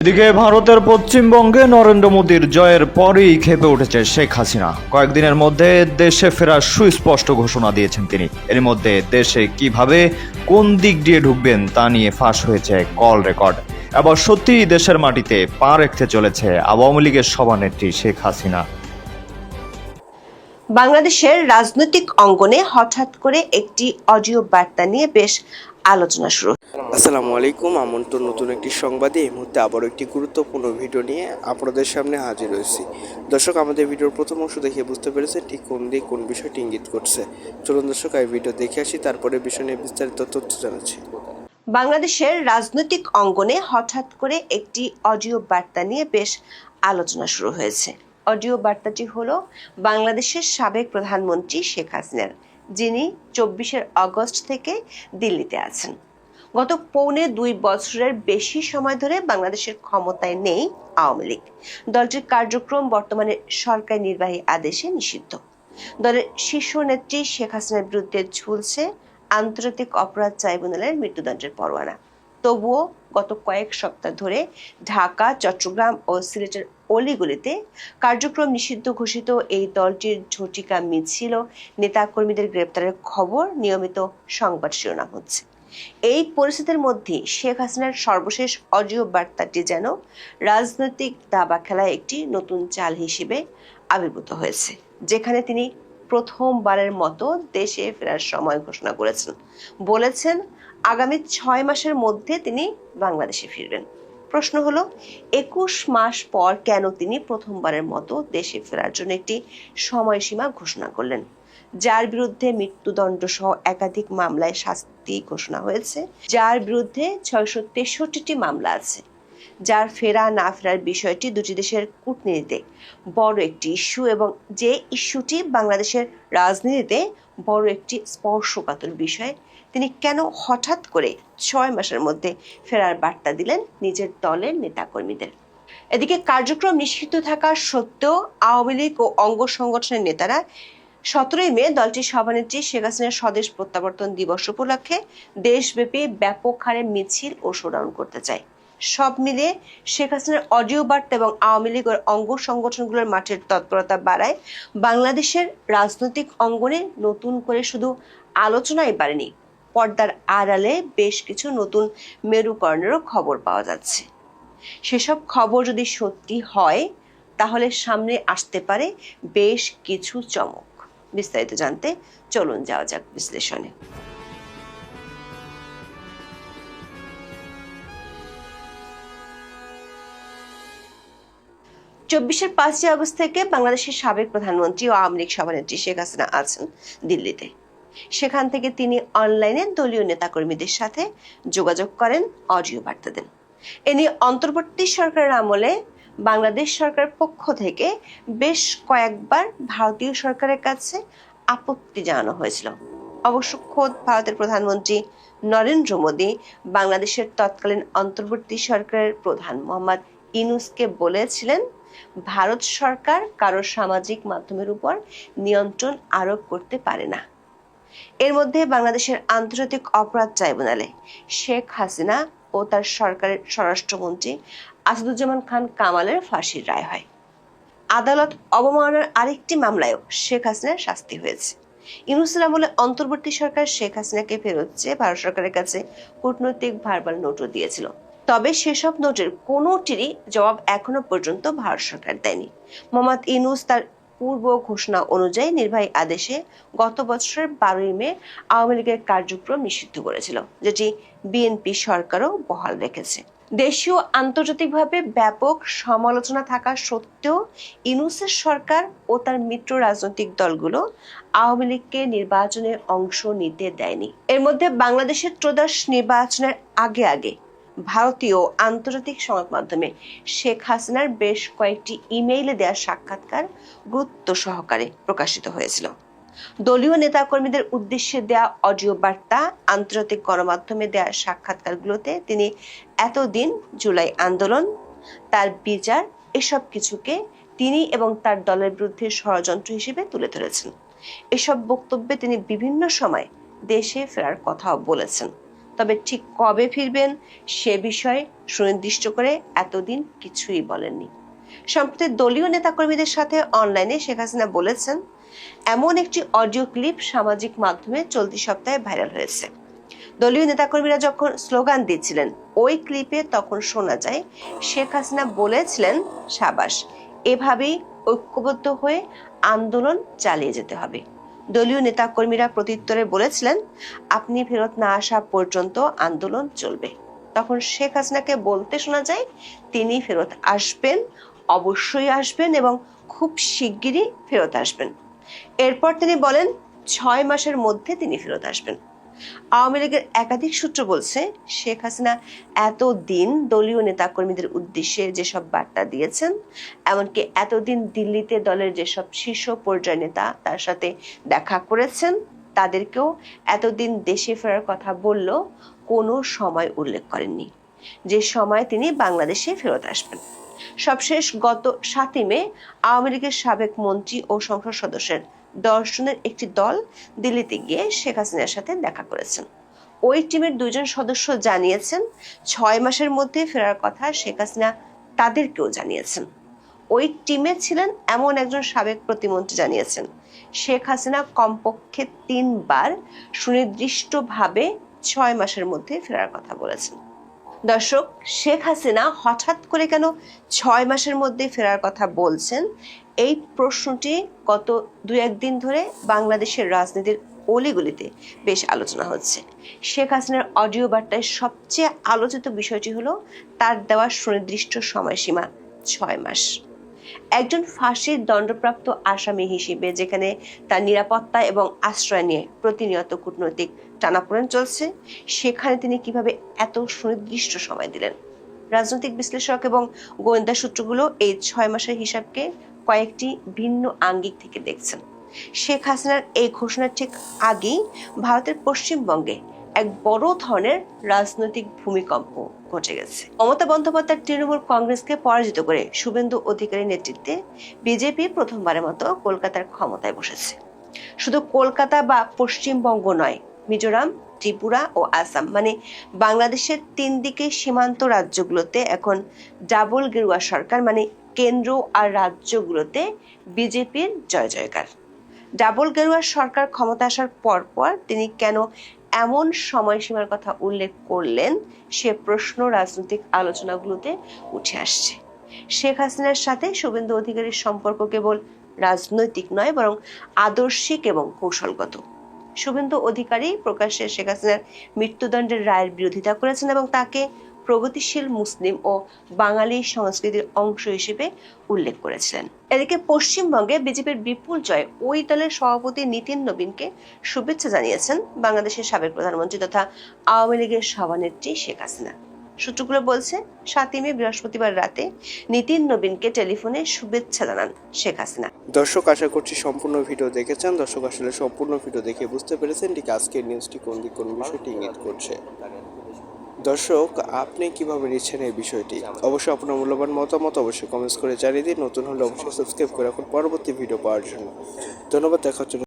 এদিকে ভারতের পশ্চিমবঙ্গে নরেন্দ্র মোদীর জয়ের পরেই ক্ষেপে উঠেছে শেখ হাসিনা। কয়েকদিনের মধ্যে দেশে ফেরার সুস্পষ্ট ঘোষণা দিয়েছেন তিনি। এর মধ্যে দেশে কিভাবে কোন দিক দিয়ে ঢুকবেন তা নিয়ে ফাঁস হয়েছে কল রেকর্ড। এবার সত্যিই দেশের মাটিতে পা রাখতে চলেছে আওয়ামী লীগের সভানেত্রী শেখ হাসিনা। বাংলাদেশের রাজনৈতিক অঙ্গনে হঠাৎ করে একটি অডিও বার্তা নিয়ে বেশ আলোচনা শুরু। আসসালামু আলাইকুম, আমন্ত্রণ নতুন একটি সংবাদে এই মুহূর্তে আবারও একটি গুরুত্বপূর্ণ ভিডিও নিয়ে আপনাদের সামনে হাজির হয়েছি। দর্শক, আমাদের ভিডিওর প্রথম অংশ দেখে বুঝতে পেরেছেন ঠিক কোন দিক কোন বিষয়টি ইঙ্গিত করছে। চলুন দর্শক, এই ভিডিও দেখে আসি, তারপরে বিষয় নিয়ে বিস্তারিত তথ্য জানাচ্ছি। বাংলাদেশের রাজনৈতিক অঙ্গনে হঠাৎ করে একটি অডিও বার্তা নিয়ে বেশ আলোচনা শুরু হয়েছে। অডিও বার্তাটি হলো বাংলাদেশের সাবেক প্রধানমন্ত্রী শেখ হাসিনার, যিনি 24 আগস্ট থেকে দিল্লিতে আছেন। গত 2.25 বছরের বেশি সময় ধরে বাংলাদেশের ক্ষমতায় নেই আওয়ামী লীগ। দলটির কার্যক্রম বর্তমানে সরকারি নির্বাহী আদেশে নিষিদ্ধ। দলের শীর্ষ নেত্রী শেখ হাসিনার বিরুদ্ধে ঝুলছে আন্তর্জাতিক অপরাধ ট্রাইব্যুনালের মৃত্যুদণ্ডের পরোয়ানা। তবুও গত কয়েক সপ্তাহ ধরে ঢাকা, চট্টগ্রাম ও সিলেটের অলিগলিতে কার্যক্রম নিষিদ্ধ ঘোষিত এই দলটির ঝটিকা মিছিল, নেতাকর্মীদের গ্রেপ্তারের খবর নিয়মিত সংবাদ শিরোনাম হচ্ছে। এই পরিস্থিতির মধ্যে শেখ হাসিনার সর্বশেষ অডিও বার্তাটি যেন রাজনৈতিক দাবা খেলায় একটি নতুন চাল হিসেবে আবির্ভূত হয়েছে, যেখানে তিনি প্রথমবারের মতো দেশে ফেরার সময় ঘোষণা করেছেন। বলেছেন আগামী 6 মাসের মধ্যে তিনি বাংলাদেশে ফিরবেন। প্রশ্ন হলো, 21 মাস পর কেন তিনি প্রথমবারের মতো দেশে ফেরার জন্য একটি সময়সীমা ঘোষণা করলেন? যার বিরুদ্ধে মৃত্যুদণ্ড সহ একাধিক মামলায় শাস্তি ঘোষণা হয়েছে, যার বিরুদ্ধে 663টি মামলা আছে, যার ফেরা না ফেরার বিষয়টি দুটি দেশের কূটনীতিতে বড় একটি ইস্যু, এবং যে ইস্যুটি বাংলাদেশের রাজনীতিতে বড় একটি স্পর্শকাতর বিষয়, তিনি কেন হঠাৎ করে 6 মাসের মধ্যে ফেরার বার্তা দিলেন নিজের দলের নেতাকর্মীদের? এদিকে কার্যক্রম নিষিদ্ধ থাকা সত্ত্বেও আওয়ামী লীগ ও অঙ্গ সংগঠনের নেতারা 17 মে দলটির সভানেত্রী শেখ হাসিনার স্বদেশ প্রত্যাবর্তন দিবস উপলক্ষে দেশব্যাপী ব্যাপক হারে মিছিল ও শোডাউন করতে চায়। সব মিলিয়ে শেখ হাসিনার অডিও বার্তা এবং আওয়ামী লীগের অঙ্গ সংগঠনগুলোর মাঠের তৎপরতা বাড়ায় বাংলাদেশের রাজনৈতিক অঙ্গনে নতুন করে শুধু আলোচনাই বাড়েনি, পর্দার আড়ালে বেশ কিছু নতুন মেরুকরণেরও খবর পাওয়া যাচ্ছে। সেসব খবর যদি সত্যি হয়, তাহলে সামনে আসতে পারে বেশ কিছু চমক। বিস্তারিত জানতে চলুন যাওয়া যাক বিশ্লেষণে। 5 আগস্ট থেকে বাংলাদেশের সাবেক প্রধানমন্ত্রী ও আওয়ামী লীগ সভানেত্রী শেখ হাসিনা আছেন দিল্লিতে। সেখান থেকে তিনি অনলাইনে দলীয় নেতাকর্মীদের সাথে যোগাযোগ করেন, অডিও বার্তা দেন। এ নিয়ে অন্তর্বর্তী সরকারের আমলে বাংলাদেশ সরকারের পক্ষ থেকে বেশ কয়েকবার ভারতীয় সরকারের কাছে আপত্তি জানানো হয়েছিল। অবশ্য খোদ ভারতের প্রধানমন্ত্রী নরেন্দ্র মোদী বাংলাদেশের তৎকালীন অন্তর্বর্তী সরকারের প্রধান মোহাম্মদ ইউনূসকে বলেছিলেন, ভারত সরকার কারো সামাজিক মাধ্যমের উপর নিয়ন্ত্রণ আরোপ করতে পারে না। এর মধ্যে বাংলাদেশের আন্তর্জাতিক অপরাধ ট্রাইব্যুনালে শেখ হাসিনা ও তার সরকারের স্বরাষ্ট্রমন্ত্রী আসাদুজ্জামান খান কামালের ফাঁসির রায় হয়। আদালত অবমাননার আরেকটি মামলায়ও শেখ হাসিনার শাস্তি হয়েছে। ইউনূসের আমলে অন্তর্বর্তী সরকার শেখ হাসিনাকে ফেরত চেয়ে ভারত সরকারের কাছে কূটনৈতিক ভার্বাল নোটও দিয়েছিল। তবে সেসব নোটের কোনোটিরই জবাব এখনো পর্যন্ত ভারত সরকার দেয়নি। মোহাম্মদ ইউনূস তার পূর্ব ঘোষণা অনুযায়ী নির্বাহী আদেশে গত বছরের 12 মে আওয়ামী লীগের কার্যক্রম নিষিদ্ধ করেছিল, যেটি বিএনপি সরকারও বহাল রেখেছে। দেশীয় আন্তর্জাতিকভাবে ব্যাপক সমালোচনা থাকা সত্ত্বেও ইউনূসের সরকার ও তার মিত্র রাজনৈতিক দলগুলো আওয়ামী লীগকে নির্বাচনে অংশ নিতে দেয়নি। এর মধ্যে বাংলাদেশের ত্রয়োদশ নির্বাচনের আগে ভারতীয় আন্তর্জাতিক সংবাদ মাধ্যমে শেখ হাসিনার বেশ কয়েকটি ইমেইলে দেওয়া সাক্ষাৎকার গুরুত্ব সহকারে প্রকাশিত হয়েছিল। দলীয় নেতাকর্মীদের উদ্দেশ্যে দেয়া অডিও বার্তা, আন্তর্জাতিক গণমাধ্যমে দেয়া সাক্ষাৎকারগুলোতে তিনি এতদিন জুলাই আন্দোলন, তার বিচার, এসব কিছুকে তিনি এবং তার দলের বিরুদ্ধে ষড়যন্ত্র হিসেবে তুলে ধরেছেন। এসব বক্তব্যে তিনি বিভিন্ন সময় দেশে ফেরার কথাও বলেছেন। তবে ঠিক কবে ফিরবেন সে বিষয়ে সুনির্দিষ্ট করে এতদিন কিছুই বলেননি। সম্প্রতি দলীয় নেতাকর্মীদের সাথে অনলাইনে শেখ হাসিনা বলেছেন, এমন একটি অডিও ক্লিপ সামাজিক মাধ্যমে চলতি সপ্তাহে ভাইরাল হয়েছে। দলীয় নেতাকর্মীরা যখন স্লোগান দিচ্ছিলেন ওই ক্লিপে তখন শোনা যায় শেখ হাসিনা বলেছিলেন, সাবাস, এভাবেই ঐক্যবদ্ধ হয়ে আন্দোলন চালিয়ে যেতে হবে। দলীয় নেতাকর্মীরা প্রত্যুত্তরে বলেছিলেন, আপনি ফেরত না আসা পর্যন্ত আন্দোলন চলবে। তখন শেখ হাসিনাকে বলতে শোনা যায় তিনি ফেরত আসবেন, অবশ্যই আসবেন এবং খুব শিগগিরই ফেরত আসবেন। এরপর তিনি বলেন 6 মাসের মধ্যে তিনি ফেরত আসবেন। আওয়ামী লীগের একাধিক সূত্র বলছে, শেখ হাসিনা এতদিন দলীয় নেতাকর্মীদের উদ্দেশ্যে যেসব বার্তা দিয়েছেন, এমনকি এতদিন দিল্লিতে দলের যেসব শীর্ষ পর্যায়ের নেতা তার সাথে দেখা করেছেন, তাদেরকেও এতদিন দেশে ফেরার কথা বললেও কোনো সময় উল্লেখ করেননি যে সময় তিনি বাংলাদেশে ফেরত আসবেন। সবশেষ গত 7 মে আওয়ামী লীগের সাবেক মন্ত্রী ও সংসদ সদস্যের 10 জনের একটি দল দিল্লিতে গিয়ে শেখ হাসিনার সাথে দেখা করেছেন। ওই টিমের 2 জন সদস্য জানিয়েছেন 6 মাসের মধ্যে ফেরার কথা শেখ হাসিনা তাদেরকেও জানিয়েছেন। ওই টিমে ছিলেন এমন একজন সাবেক প্রতিমন্ত্রী জানিয়েছেন, শেখ হাসিনা কমপক্ষে 3 বার সুনির্দিষ্টভাবে 6 মাসের মধ্যে ফেরার কথা বলেছেন। দর্শক, শেখ হাসিনা হঠাৎ করে কেন 6 মাসের মধ্যে ফেরার কথা বলছেন, এই প্রশ্নটি গত 2-1 দিন ধরে বাংলাদেশের রাজনীতির অলিগলিতে বেশ আলোচনা হচ্ছে। শেখ হাসিনার অডিও বার্তায় সবচেয়ে আলোচিত বিষয়টি হলো তার দেওয়া সুনির্দিষ্ট সময়সীমা 6 মাস। একজন ফাঁসির দণ্ডপ্রাপ্ত আসামি হিসেবে যেখানে তার নিরাপত্তা এবং আশ্রয় নিয়ে প্রতিনিয়ত কূটনৈতিক টানাপোড়েন চলছে, সেখানে তিনি কিভাবে এত সুনির্দিষ্ট সময় দিলেন? রাজনৈতিক বিশ্লেষক এবং গোয়েন্দা সূত্রগুলো এই 6 মাসের হিসাবকে কয়েকটি ভিন্ন আঙ্গিক থেকে দেখছেন। শেখ হাসিনার এই ঘোষণার ঠিক আগেই ভারতের পশ্চিমবঙ্গে এক বড় ধরনের রাজনৈতিক ভূমিকম্প ঘটে গেছে। মমতা বন্দ্যোপাধ্যায় তৃণমূল কংগ্রেসকে পরাজিত করে শুভেন্দু অধিকারীর নেতৃত্বে বিজেপি প্রথমবারের মতো কলকাতার ক্ষমতায় বসেছে। শুধু কলকাতা বা পশ্চিমবঙ্গ নয়, মিজোরাম, ত্রিপুরা ও আসাম মানে বাংলাদেশের 3 দিকে সীমান্ত রাজ্যগুলোতে এখন ডাবল গেরুয়া সরকার, মানে কেন্দ্র আর রাজ্যগুলোতে বিজেপির জয় জয়কার। ডাবল গেরুয়া সরকার ক্ষমতা আসার পর তিনি কেন এমন সময়সীমার কথা উল্লেখ করলেন, সে প্রশ্ন রাজনৈতিক আলোচনাগুলোতে উঠে আসছে। শেখ হাসিনার সাথে শুভেন্দু অধিকারীর সম্পর্ক কেবল রাজনৈতিক নয়, বরং আদর্শিক এবং কৌশলগত। শুভেন্দু অধিকারী প্রকাশ্যে শেখ হাসিনার মৃত্যুদণ্ডের রায়ের বিরোধিতা করেছেন এবং তাকে প্রগতিশীল মুসলিম ও বাঙালি সংস্কৃতির অংশ হিসেবে উল্লেখ করেছিলেন। এদিকে পশ্চিমবঙ্গে বিজেপির বিপুল জয় ওই দলের সভাপতি নীতিন নবীনকে শুভেচ্ছা জানিয়েছেন বাংলাদেশের সাবেক প্রধানমন্ত্রী তথা আওয়ামী লীগের সভানেত্রী শেখ হাসিনা। সূত্রগুলো বলছে 7 মে বৃহস্পতিবার রাতে নীতিন নবীনকে টেলিফোনে শুভেচ্ছা জানান শেখ হাসিনা। দর্শক, আশা করছি সম্পূর্ণ ভিডিও দেখেছেন। দর্শক, আসলে সম্পূর্ণ ভিডিও দেখে বুঝতে পেরেছেন ঠিক আজকের নিউজটি কোন দিক কোন বিষয়টি ইঙ্গিত করছে। দর্শক, আপনি কিভাবে নিচ্ছেন এই বিষয়টি? অবশ্যই আপনার মূল্যবান মতামত অবশ্যই কমেন্টস করে জানিয়ে দিন। নতুন হলে অবশ্যই সাবস্ক্রাইব করে রাখুন পরবর্তী ভিডিও পাওয়ার জন্য। ধন্যবাদ, দেখা হচ্ছে।